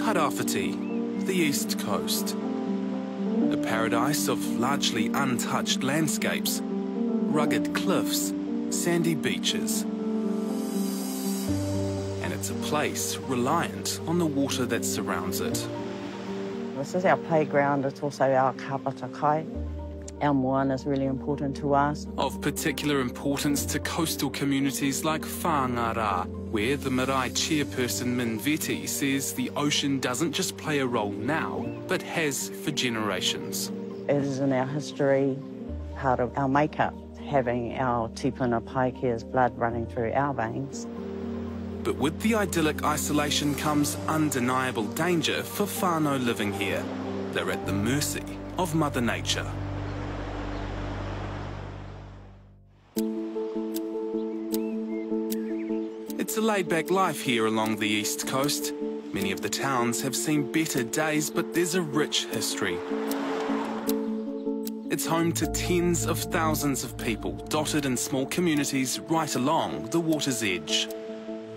Tairawhiti, the East Coast. A paradise of largely untouched landscapes, rugged cliffs, sandy beaches. And it's a place reliant on the water that surrounds it. This is our playground, it's also our kapata kai. Our moana is really important to us. Of particular importance to coastal communities like Whangara, where the marae chairperson Min Veti says the ocean doesn't just play a role now, but has for generations. It is in our history, part of our makeup, having our tipuna paikea's blood running through our veins. But with the idyllic isolation comes undeniable danger for whānau living here. They're at the mercy of Mother Nature. It's a laid-back life here along the East Coast. Many of the towns have seen better days, but there's a rich history. It's home to tens of thousands of people, dotted in small communities right along the water's edge.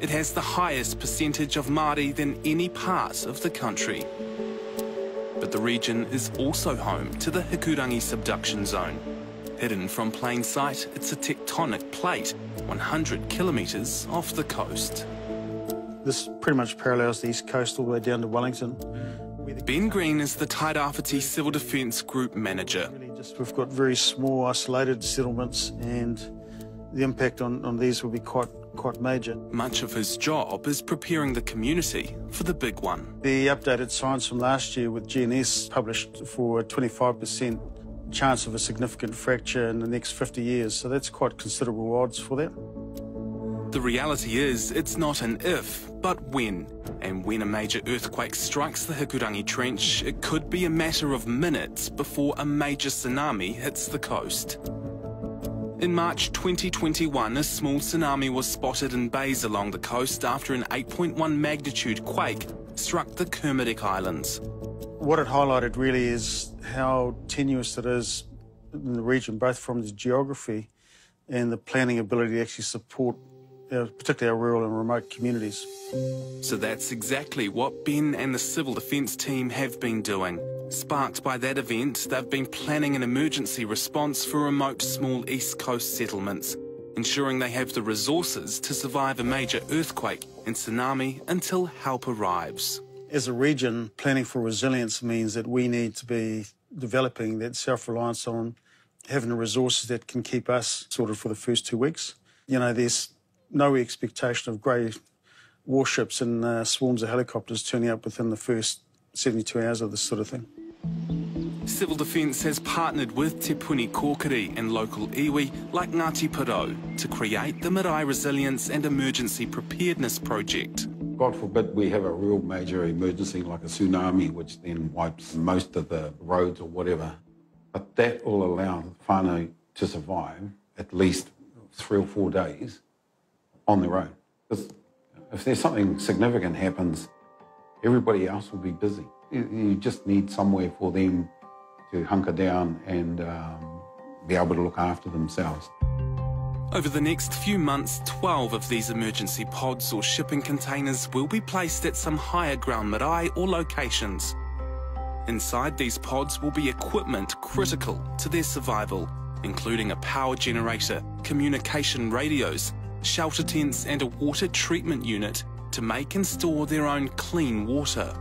It has the highest percentage of Māori than any part of the country. But the region is also home to the Hikurangi subduction zone. Hidden from plain sight, it's a tectonic plate, 100 kilometres off the coast. This pretty much parallels the East Coast all the way down to Wellington. Ben Green is the Tairawhiti Civil Defence Group Manager. We've got very small, isolated settlements, and the impact on these will be quite major. Much of his job is preparing the community for the big one. The updated science from last year with GNS published for a 25% chance of a significant fracture in the next 50 years, so that's quite considerable odds for that. The reality is, it's not an if, but when. And when a major earthquake strikes the Hikurangi Trench, it could be a matter of minutes before a major tsunami hits the coast. In March 2021, a small tsunami was spotted in bays along the coast after an 8.1 magnitude quake struck the Kermadec Islands. What it highlighted really is how tenuous it is in the region, both from the geography and the planning ability to actually support particularly our rural and remote communities. So that's exactly what Ben and the Civil Defence team have been doing. Sparked by that event, they've been planning an emergency response for remote small East Coast settlements, ensuring they have the resources to survive a major earthquake and tsunami until help arrives. As a region, planning for resilience means that we need to be developing that self-reliance on having the resources that can keep us sorted for the first 2 weeks. You know, there's no expectation of grey warships and swarms of helicopters turning up within the first 72 hours of this sort of thing. Civil Defence has partnered with Te Puni Kōkiri and local iwi like Ngāti Porou to create the Marae Resilience and Emergency Preparedness Project. God forbid we have a real major emergency like a tsunami, which then wipes most of the roads or whatever. But that will allow whānau to survive at least 3 or 4 days on their own. Because if there's something significant happens, everybody else will be busy. You just need somewhere for them to hunker down and be able to look after themselves. Over the next few months, 12 of these emergency pods or shipping containers will be placed at some higher ground marae or locations. Inside these pods will be equipment critical to their survival, including a power generator, communication radios, shelter tents and a water treatment unit to make and store their own clean water.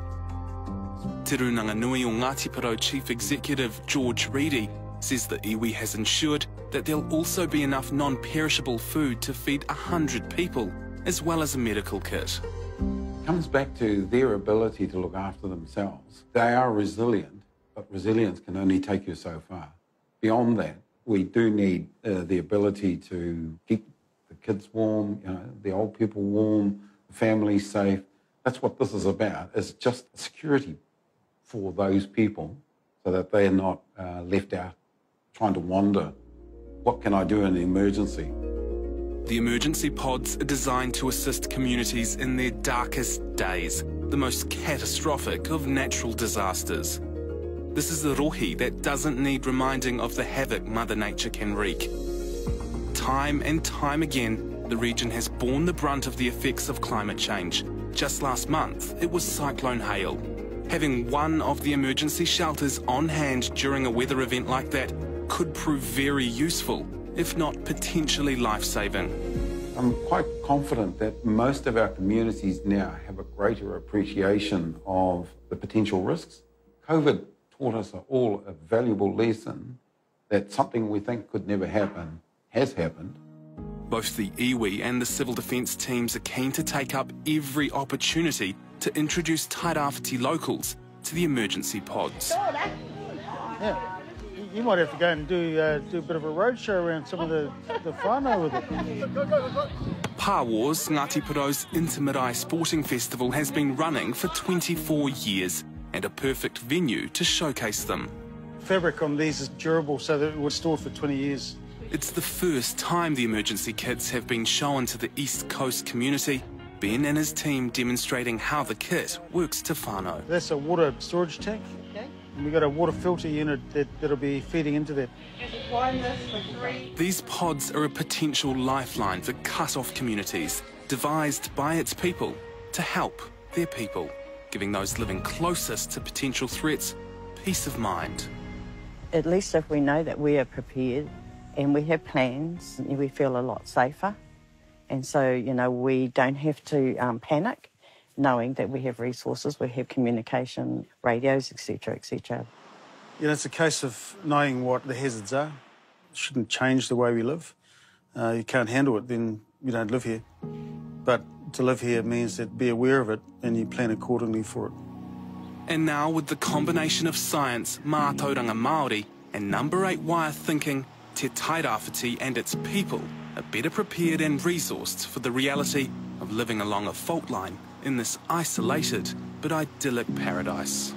Te Runanganui o Ngāti Porou Chief Executive George Reedy says the iwi has ensured that there'll also be enough non-perishable food to feed 100 people, as well as a medical kit. It comes back to their ability to look after themselves. They are resilient, but resilience can only take you so far. Beyond that, we do need the ability to keep the kids warm, the old people warm, the families safe. That's what this is about. It's just security for those people so that they're not left out trying to wander. What can I do in an emergency? The emergency pods are designed to assist communities in their darkest days, the most catastrophic of natural disasters. This is the rohi that doesn't need reminding of the havoc Mother Nature can wreak. Time and time again, the region has borne the brunt of the effects of climate change, Just last month, it was Cyclone Hale. Having one of the emergency shelters on hand during a weather event like that could prove very useful, if not potentially life-saving. I'm quite confident that most of our communities now have a greater appreciation of the potential risks. COVID taught us all a valuable lesson that something we think could never happen has happened. Both the iwi and the civil defence teams are keen to take up every opportunity to introduce Tairawhiti locals to the emergency pods. Yeah. You might have to go and do a bit of a roadshow around some of the whānau with it. Pāwars, Ngāti Porou's Intimirai Sporting Festival has been running for 24 years and a perfect venue to showcase them. Fabric on these is durable, so that it was stored for 20 years. It's the first time the emergency kits have been shown to the East Coast community, Ben and his team demonstrating how the kit works to whānau. That's a water storage tank. Okay. And we've got a water filter unit that'll be feeding into that. These pods are a potential lifeline for cut-off communities, devised by its people to help their people, giving those living closest to potential threats peace of mind. At least if we know that we are prepared and we have plans, we feel a lot safer. And so, you know, we don't have to panic, knowing that we have resources, we have communication, radios, etc., etc. You know, it's a case of knowing what the hazards are. It shouldn't change the way we live. You can't handle it, then you don't live here. But to live here means that be aware of it and you plan accordingly for it. And now with the combination of science, mātauranga Māori, and number 8 wire thinking, Te Tairawhiti and its people are better prepared and resourced for the reality of living along a fault line in this isolated but idyllic paradise.